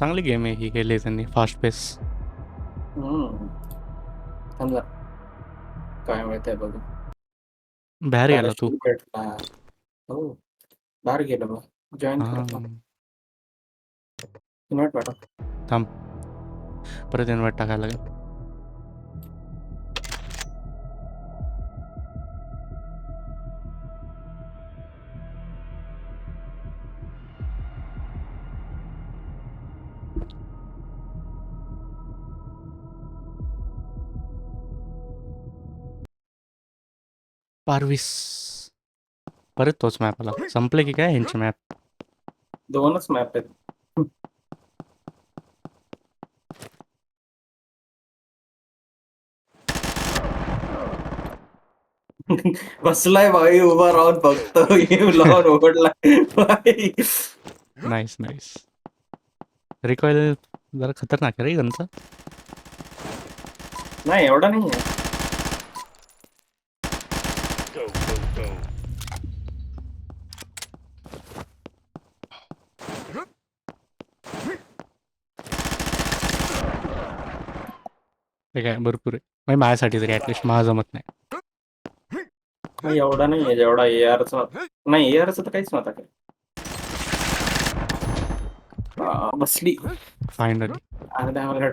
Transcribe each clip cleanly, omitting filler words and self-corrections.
चांगली गेम आहे ही, केली त्यांनी फास्ट पेस. हम्म. थांब जरा. काय मिळतंय बघू. बाहेर गेला तू. पॅराशूट भेटला. हो. बाहेर गेलो मग. जॉईन हा, करत इन्व्हाइट पाठव. थांब, परत इन्व्हाइट टाकायला लागेल. पारवीस, परत तोच मॅप आला. संपले की काय ह्यांचे मॅप? 2च मॅप आहेत. बसलाय भाई उभा राहून बघतो गेम लावून उघडलाय भाई. Nice nice. रिकॉईल जरा खतरनाक आहे रे गनचा. नाही एवढा नाही आहे. ते काय भरपूर आहे म्हणजे माझ्यासाठी तरी, ॲटलिस्ट मला जमत नाही. नाही एवढा नाही आहे जेवढा एआरचा. नाही एआरचं तर काहीच नव्हता काय. बसली. फायनली. अरे मला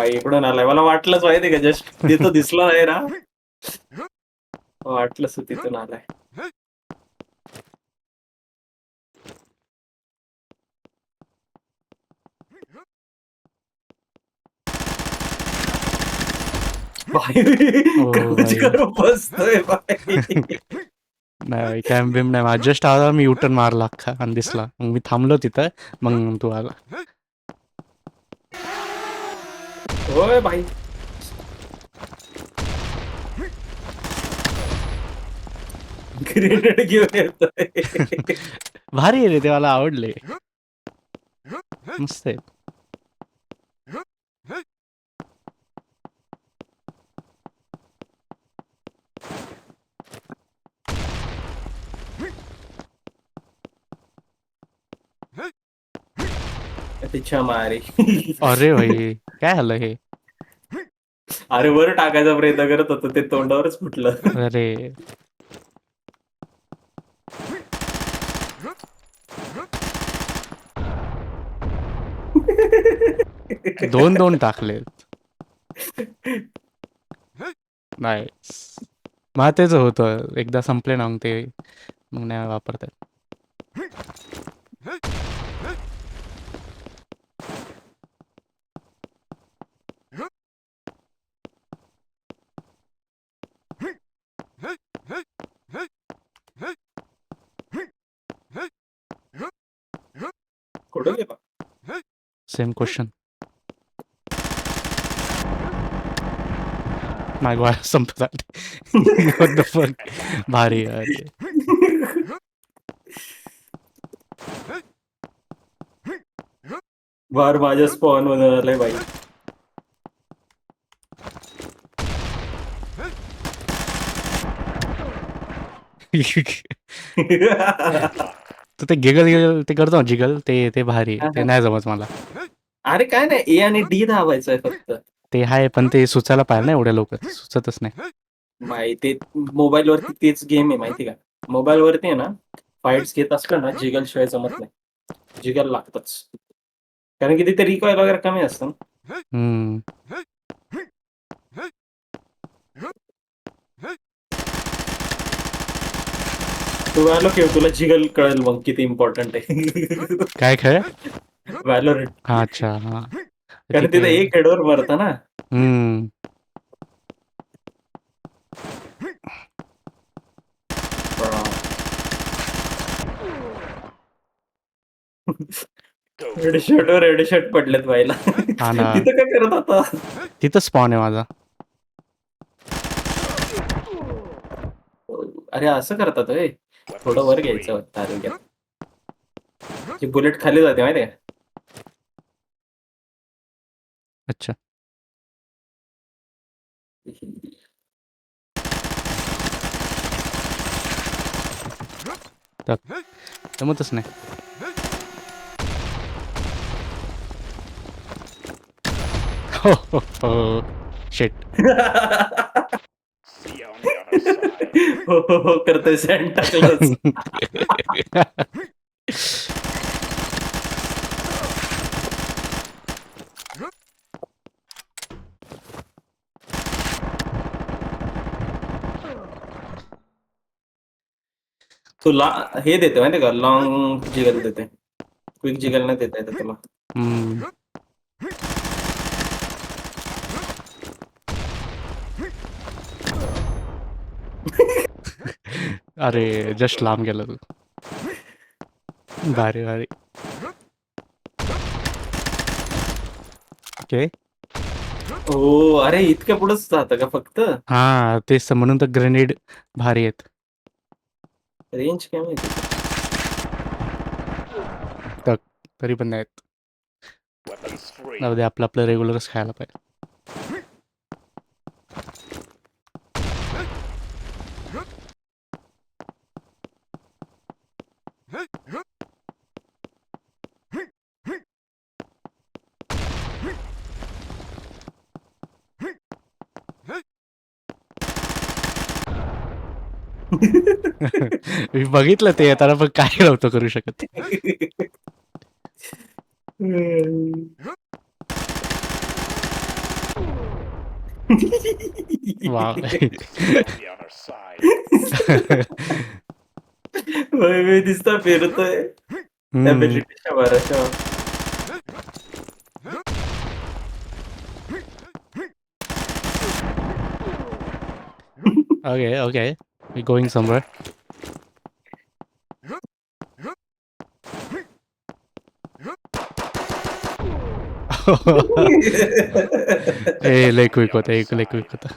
इकडून आलाय. मला वाटलंच माहिती का, जस्ट तिथं दिसलं नाही ना, वाटलंच तिथून आलाय. भाई ओ क्राउच भाई, करून बसतोय भाई. नाही कॅम्प बिम नाही. माझं जस्ट आला, मी युटर्न मारला अख्खा आणि दिसला, मग मी थांबलो तिथं, मग तू आला. होय भाई. ग्रेनेड घेऊन येतोय. भारी आहे रे ते, मला आवडले, मस्त आहे. तिच्या मारी. अरे भाई, काय झालं हे? अरे वर टाकायचा प्रयत्न करत होतो, ते तोंडावरच फुटलं. अरे दोन दोन टाकलेत. नाईस. मला तेच होतं, एकदा संपले ना मग ते, मग नाही वापरतात. कुठं गेला? Same question. माझ्या गोळ्या संपत आले. What the fuck? भारी आहे. बार माझ्या स्पॉन मध्ये आलंय भाई. तर ते गिगल ते करतो ना, जिगल ते भारी आहे. ते नाही जमत मला. अरे काय नाही, ए आणि डी दाबायचंय फक्त. ते आहे, पण ते सुचायला पाहिजे ना, एवढ्या लवकर सुचतच नाही. माहिती मोबाईल वरती तेच गेम आहे माहिती का. मोबाईल वरती आहे ना, फाईट्स घेत असलं ना, जिगल शिवाय जमत नाही. जिगल लागतच, कारण की तिथे रिकॉईल वगैरे कमी असतं ना. हम्म. तू व्हॅलो खेळ, तुला जिगल कळेल मग किती इम्पॉर्टंट आहे. काय खेळ? व्हॅलोरंट. हा, अच्छा, हा. कारण तिथे तिथे एक हेडवर मरतं ना. हम्म. हेडशॉट पडलेत व्हायला. हा ना, तिथं काय करत होता? तिथं स्पॉन आहे माझा. अरे असं करतात होय. थोडं वर घ्यायचं वाटतं आरोग्यात. ती बुलेट खाली जाते माहिती आहे अच्छा. का? जमतच नाही. हो, हो, हो. शिट. हो करतोय सॅन्टा क्लॉज. तुला हे देते माहिती का, लॉंग जिगल देते, क्विक जिगल नाही देता येते तुला. हम्म. अरे जस्ट लांब गेला तू. भारी भारी. ओके. हो अरे इतक्या पुढंच जातं का फक्त. हा तेच तर, म्हणून तर ग्रेनेड भारी आहेत. रेंज काय माहिती. तरी पण नाहीत. जाऊ दे, आपलं आपलं रेग्युलरच खायला पाहिजे. मी बघितलं ते येताना, पण काय नव्हतं करू शकत. वा. मी दिसता फिरतोय त्या हम्म. ब्रिटिशच्या भराच्या. Okay, okay. We're going somewhere. लय क्विक होता, लय क्विक होता.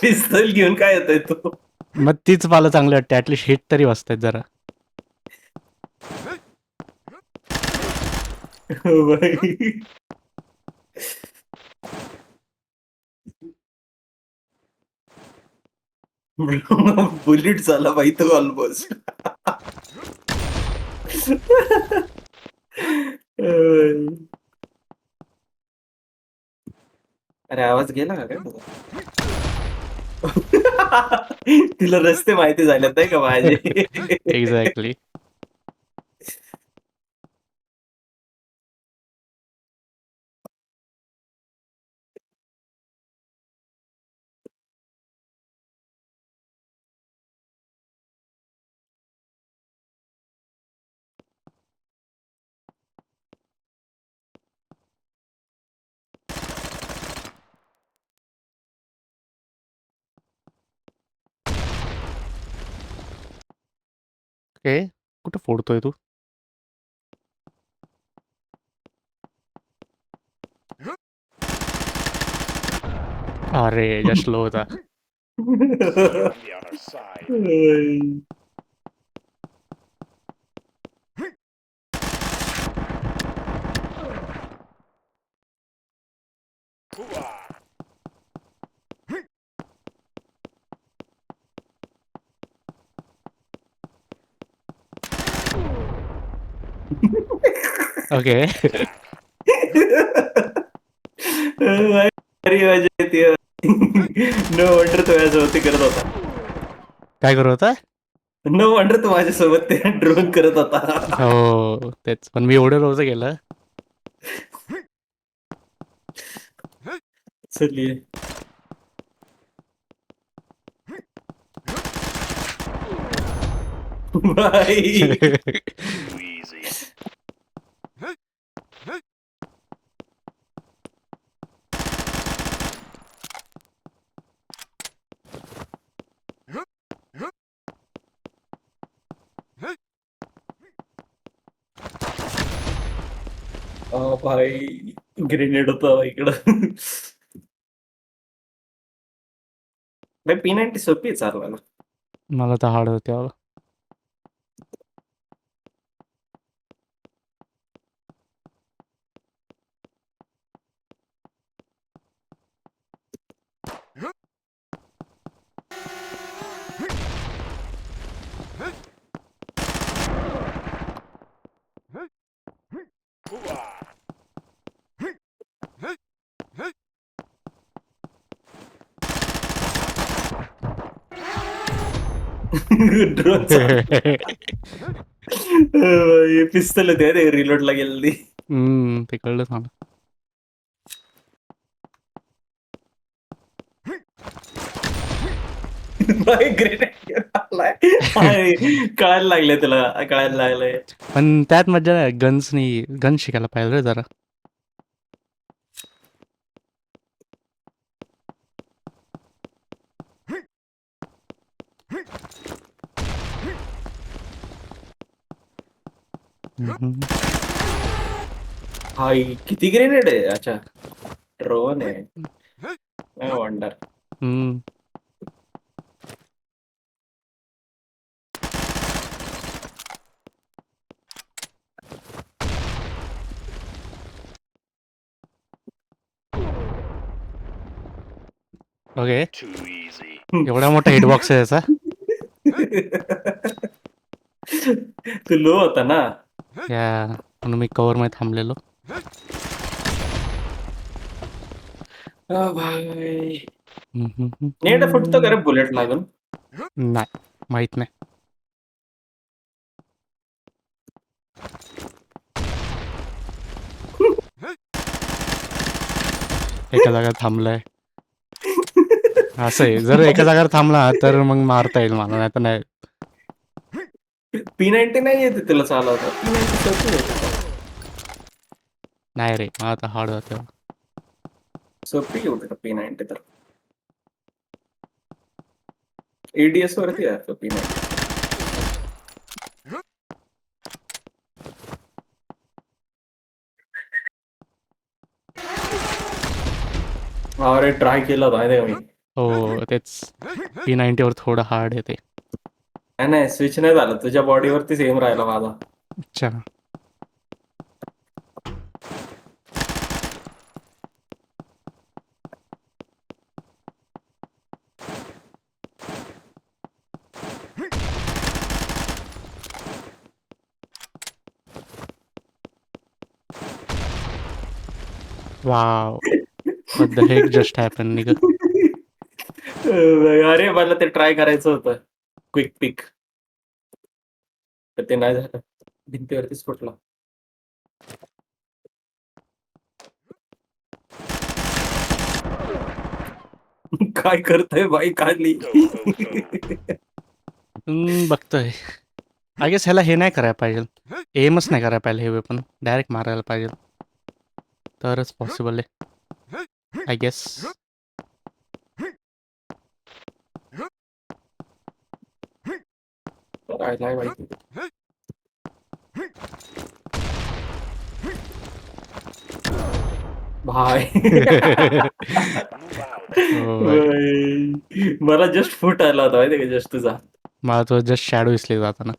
पिस्तल घेऊन काय येतोय तू. मग तीच मला चांगली वाटते, ऍटलिस्ट हिट तरी वाजतायत जरा. भाई बुलेट झाला भाई तो ऑलमोस्ट. अरे आवाज गेला का काय तुझा. तिला रस्ते माहिती झालेत नाही का माझे. एक्झॅक्टली. ओके. कुठं फोडतोय तू? अरे जस्ट लो होता. ओके. अरे मजा येते. नो वंडर तो याच्यावरती करत होता. काय करत होता? नो वंडर तो माझ्यासोबत ते ड्रोन करत होता. हो तेच, पण मी एवढं रोज गेलं. चलिए. भाई भाई ग्रेनेड होतं इकडं. भाई P90 सोपी आहे चालवायला. मला तर हार्ड होते बाबा. ड्रोन हे पिस्तल होते ते रिलोडला गेलेली. ते कळलं मला. भाई ग्रेनेड आलाय. कळायला लागले तुला, कळायला लागलंय. पण त्यात मजा नाही, गन शिकायला पाहिजे रे जरा. भाई किती ग्रेनेड आहे. अच्छा ड्रोन आहे. नाही वंडर. ओके, एवढा मोठा हिटबॉक्स आहे याचा. तू लो होता ना. या म्हणून मी कव्हर मध्ये थांबलेलो. भाई नेट फुटतो का रे बुलेट लागून? नाही, माहित नाही. एका जागा थांबलाय असं आहे. जर एका जागेवर थांबला तर मग मारता येईल मला, नाही तर नाही. P90 नाही येते तुला चालवता. P90 सोपी आहे. नाही रे, मला आता हार्ड होतं. सोपी होते का P90 तर. ADS वरती आहे तो P90. अरे ट्राय केलं होतं माहिती आहे का मी. हो तेच, P90 वर थोडं हार्ड आहे ते. नाही स्विच नाही झालं, तुझ्या बॉडीवरती सेम राहिला माझा. अच्छा, wow, what the heck just happened nigga. अरे मला ते ट्राय करायचं होतं, क्विक पिक, तर ते नाही झालं. भिंतीवरतीच फुटला. काय करतोय बाई काढली. बघतोय. आय गेस ह्याला हे नाही करायला पाहिजे, एमच नाही करायला पाहिजे. हे वेपन डायरेक्ट मारायला पाहिजे, तरच पॉसिबल आहे आय गेस. काय नाही माहिती. भाई मला जस्ट फुट आला होता माहिती का, जस्ट तुझा. मला तो जस्ट शॅडो दिसले जाताना.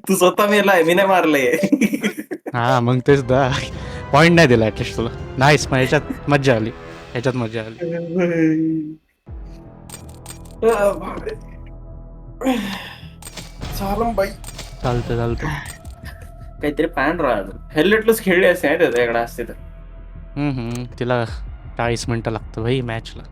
तू स्वतः मेलाय, मी नाही मारले. हा मग तेच दा पॉइंट नाही दिला ऍटलिस्ट तुला. नाहीस, मग ह्याच्यात मज्जा आली, ह्याच्यात मज्जा आली. चालम बाई, चालतं. काहीतरी पॅन राहत. हेल्मेटलच खेळले असते त्याच्याकडे असते तर. तिला 40 मिनिटं लागतं भाई मॅचला.